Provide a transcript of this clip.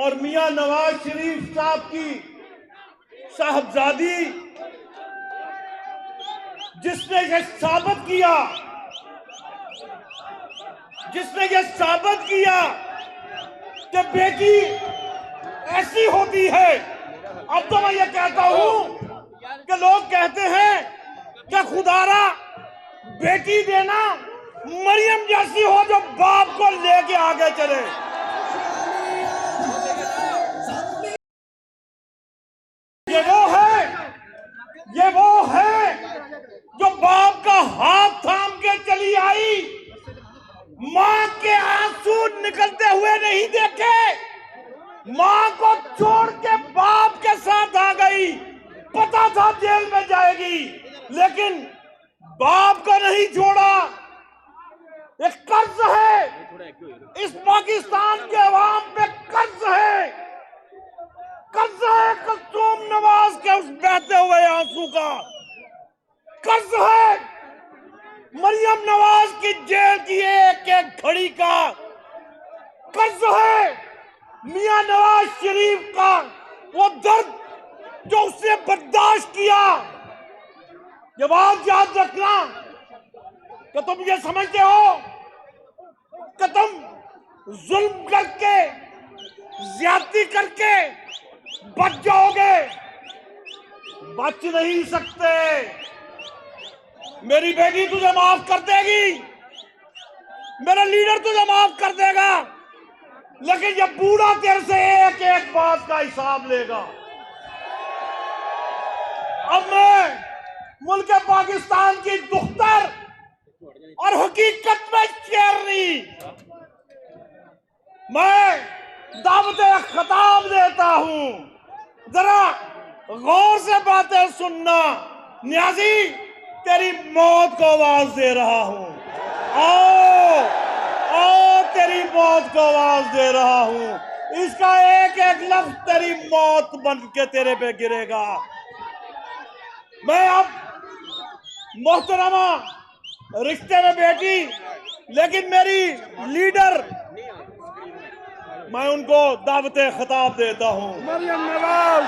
और मियां नवाज शरीफ साहब की साहबजादी, जिसने ये साबित किया कि बेटी ऐसी होती है। अब तो मैं ये कहता हूं कि लोग कहते हैं कि खुदारा बेटी देना मरियम जैसी हो जो बाप को लेके आगे चले। ये वो है जो बाप का हाथ थाम के चली आई, मां के आंसू निकलते हुए नहीं देखे, मां को छोड़ के बाप के साथ आ गई। पता था जेल में जाएगी, लेकिन बाप को नहीं छोड़ा। एक कर्ज है इस पाकिस्तान के अवाम पे, कर्ज है कल्सूम नवाज के उस बहते हुए आंसू का, कर्ज है मरियम नवाज की जेल की एक एक घड़ी का, कर्ज है मियां नवाज शरीफ का वो दर्द जो उसने बर्दाश्त किया। ये बात याद रखना कि तुम ये समझते हो कि तुम जुल्म करके, ज्यादती करके बच जाओगे। बच नहीं सकते। मेरी बेटी तुझे माफ कर देगी, मेरा लीडर तुझे माफ कर देगा, लेकिन ये बूढ़ा तेरे से एक एक बात का हिसाब लेगा। अब मैं मुल्क पाकिस्तान की दुख्तर और हकीकत में शेरनी, मैं दावत खिताब देता हूं, जरा गौर से बातें सुनना। न्याजी तेरी मौत को आवाज दे रहा हूं, आओ तेरी मौत को आवाज दे रहा हूं। इसका एक एक लफ्ज तेरी मौत बन के तेरे पे गिरेगा। मैं अब मोहतरमा रिश्ते में बेटी, लेकिन मेरी लीडर, मैं उनको दावत खिताब देता हूं। मरियम नवाज।